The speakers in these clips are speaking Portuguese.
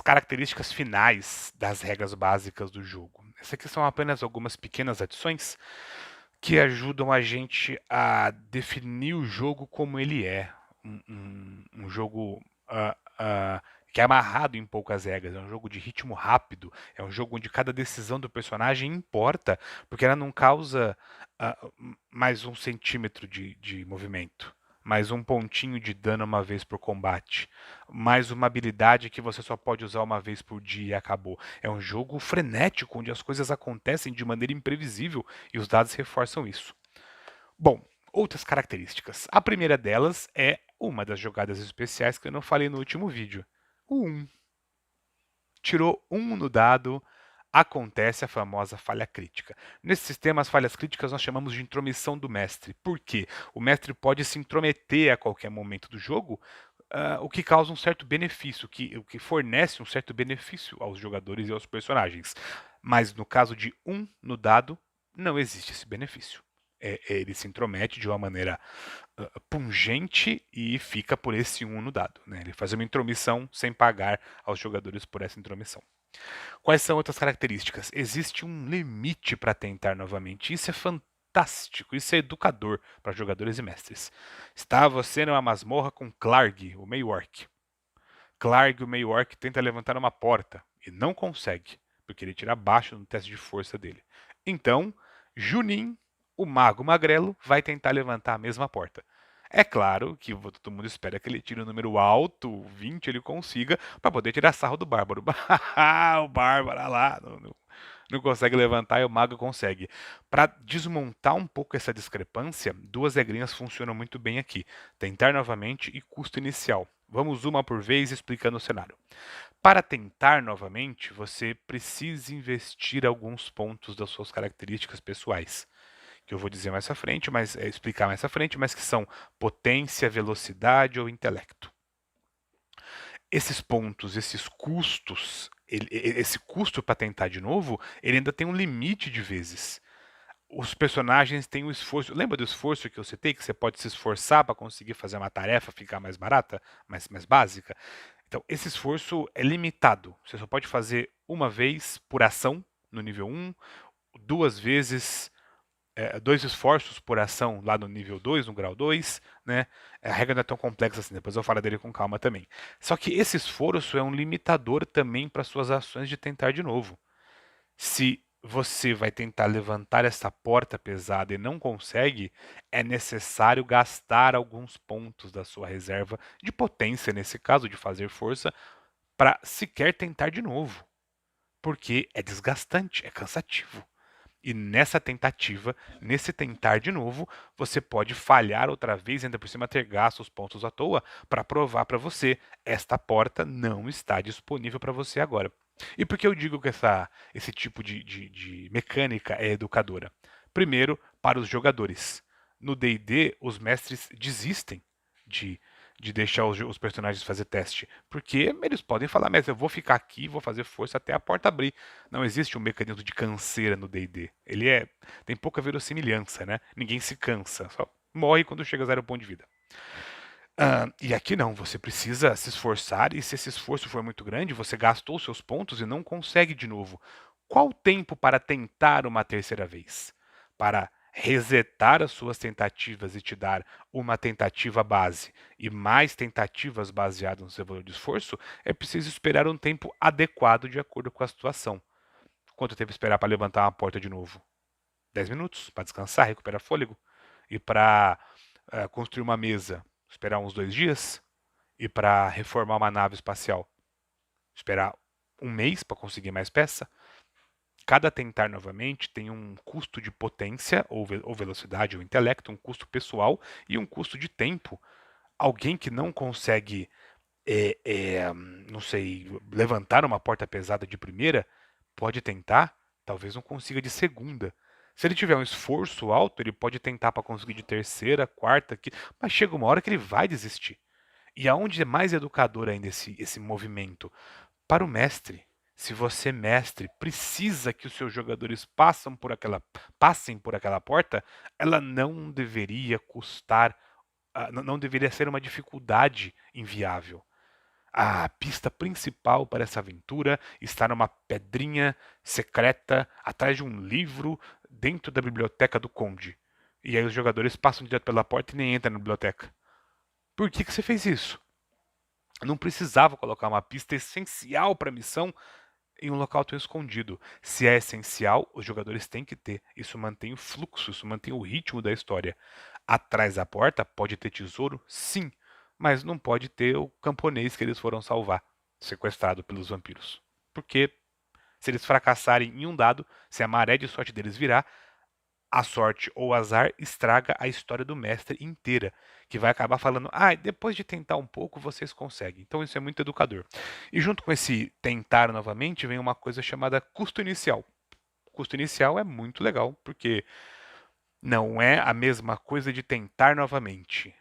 características finais das regras básicas do jogo. Essas aqui são apenas algumas pequenas adições que ajudam a gente a definir o jogo como ele é. Um jogo que é amarrado em poucas regras, é um jogo de ritmo rápido, é um jogo onde cada decisão do personagem importa, porque ela não causa mais 1 centímetro de movimento, mais um pontinho de dano uma vez por combate, mais uma habilidade que você só pode usar uma vez por dia e acabou. É um jogo frenético, onde as coisas acontecem de maneira imprevisível e os dados reforçam isso. Bom, outras características. A primeira delas é uma das jogadas especiais que eu não falei no último vídeo. O 1. Tirou 1 no dado, acontece a famosa falha crítica. Nesse sistema, as falhas críticas nós chamamos de intromissão do mestre. Por quê? O mestre pode se intrometer a qualquer momento do jogo, o que causa um certo benefício, o que fornece um certo benefício aos jogadores e aos personagens. Mas no caso de 1 no dado, não existe esse benefício. Ele se intromete de uma maneira pungente e fica por esse 1 no dado. Né? Ele faz uma intromissão sem pagar aos jogadores por essa intromissão. Quais são outras características? Existe um limite para tentar novamente. Isso é fantástico, isso é educador para jogadores e mestres. Está você numa masmorra com Clarg, o meio-orc. Clarg, o meio-orc, tenta levantar uma porta e não consegue, porque ele tira baixo no teste de força dele. Então, Junin, o mago magrelo, vai tentar levantar a mesma porta. É claro que todo mundo espera que ele tire um número alto, 20 ele consiga, para poder tirar sarro do bárbaro. O bárbaro lá não consegue levantar e o mago consegue. Para desmontar um pouco essa discrepância, 2 regrinhas funcionam muito bem aqui: tentar novamente e custo inicial. Vamos uma por vez explicando o cenário. Para tentar novamente, você precisa investir alguns pontos das suas características pessoais, que eu vou dizer mais à frente, explicar mais à frente, mas que são potência, velocidade ou intelecto. Esses pontos, esses custos, esse custo para tentar de novo, ele ainda tem um limite de vezes. Os personagens têm um esforço. Lembra do esforço que eu citei? Que você pode se esforçar para conseguir fazer uma tarefa ficar mais barata, mais básica? Então, esse esforço é limitado. Você só pode fazer uma vez por ação no nível 1, 2 vezes 2 esforços por ação lá no nível 2, no grau 2, né? A regra não é tão complexa assim, depois eu falo dele com calma também. Só que esse esforço é um limitador também para suas ações de tentar de novo. Se você vai tentar levantar essa porta pesada e não consegue, é necessário gastar alguns pontos da sua reserva de potência, nesse caso, de fazer força, para sequer tentar de novo. Porque é desgastante, é cansativo. E nessa tentativa, nesse tentar de novo, você pode falhar outra vez, ainda por cima ter gasto os pontos à toa, para provar para você: esta porta não está disponível para você agora. E por que eu digo que esse tipo de mecânica é educadora? Primeiro, para os jogadores. No D&D, os mestres desistem de, de deixar os personagens fazer teste, porque eles podem falar: mas eu vou ficar aqui, vou fazer força até a porta abrir. Não existe um mecanismo de canseira no D&D. Tem pouca verossimilhança, né? Ninguém se cansa, só morre quando chega a 0 ponto de vida. E aqui não, você precisa se esforçar, e se esse esforço for muito grande, você gastou seus pontos e não consegue de novo. Qual o tempo para tentar uma terceira vez? Para resetar as suas tentativas e te dar uma tentativa base e mais tentativas baseadas no seu valor de esforço, é preciso esperar um tempo adequado de acordo com a situação. Quanto tempo esperar para levantar uma porta de novo? 10 minutos para descansar, recuperar fôlego? E para construir uma mesa, esperar uns 2 dias? E para reformar uma nave espacial, esperar um mês para conseguir mais peça? Cada tentar novamente tem um custo de potência ou velocidade ou intelecto, um custo pessoal e um custo de tempo. Alguém que não consegue, não sei, levantar uma porta pesada de primeira, pode tentar, talvez não consiga de segunda. Se ele tiver um esforço alto, ele pode tentar para conseguir de terceira, quarta, mas chega uma hora que ele vai desistir. E aonde é mais educador ainda esse movimento? Para o mestre. Se você, mestre, precisa que os seus jogadores passem por aquela porta, ela não deveria custar, não deveria ser uma dificuldade inviável. A pista principal para essa aventura está numa pedrinha secreta atrás de um livro dentro da biblioteca do Conde. E aí os jogadores passam direto pela porta e nem entram na biblioteca. Por que você fez isso? Não precisava colocar uma pista essencial para a missão em um local tão escondido. Se é essencial, os jogadores têm que ter. Isso mantém o fluxo, isso mantém o ritmo da história. Atrás da porta pode ter tesouro? Sim, mas não pode ter o camponês que eles foram salvar, sequestrado pelos vampiros. Porque se eles fracassarem em um dado, se a maré de sorte deles virar, a sorte ou o azar estraga a história do mestre inteira, que vai acabar falando, depois de tentar um pouco, vocês conseguem. Então isso é muito educador. E junto com esse tentar novamente, vem uma coisa chamada custo inicial. Custo inicial é muito legal, porque não é a mesma coisa de tentar novamente.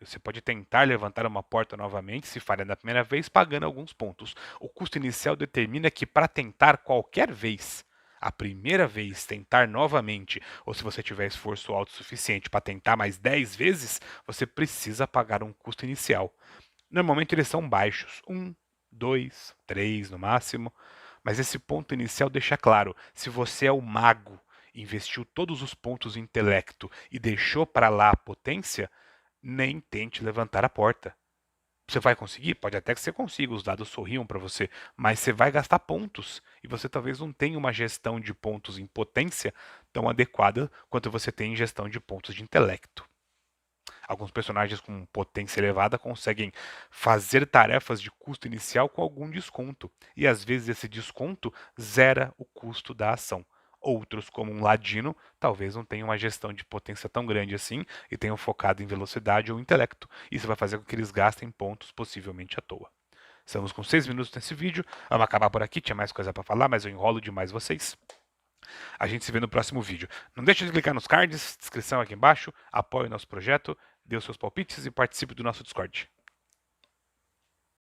Você pode tentar levantar uma porta novamente, se falha na primeira vez, pagando alguns pontos. O custo inicial determina que para tentar qualquer vez, a primeira vez, tentar novamente, ou se você tiver esforço alto o suficiente para tentar mais 10 vezes, você precisa pagar um custo inicial. Normalmente eles são baixos, 1, 2, 3 no máximo, mas esse ponto inicial deixa claro, se você é o mago, investiu todos os pontos em intelecto e deixou para lá a potência, nem tente levantar a porta. Você vai conseguir? Pode até que você consiga, os dados sorriam para você, mas você vai gastar pontos e você talvez não tenha uma gestão de pontos em potência tão adequada quanto você tem em gestão de pontos de intelecto. Alguns personagens com potência elevada conseguem fazer tarefas de custo inicial com algum desconto, e às vezes esse desconto zera o custo da ação. Outros, como um ladino, talvez não tenham uma gestão de potência tão grande assim e tenham focado em velocidade ou intelecto. Isso vai fazer com que eles gastem pontos possivelmente à toa. Estamos com 6 minutos nesse vídeo. Vamos acabar por aqui. Tinha mais coisa para falar, mas eu enrolo demais vocês. A gente se vê no próximo vídeo. Não deixe de clicar nos cards, descrição aqui embaixo, apoie o nosso projeto, dê os seus palpites e participe do nosso Discord.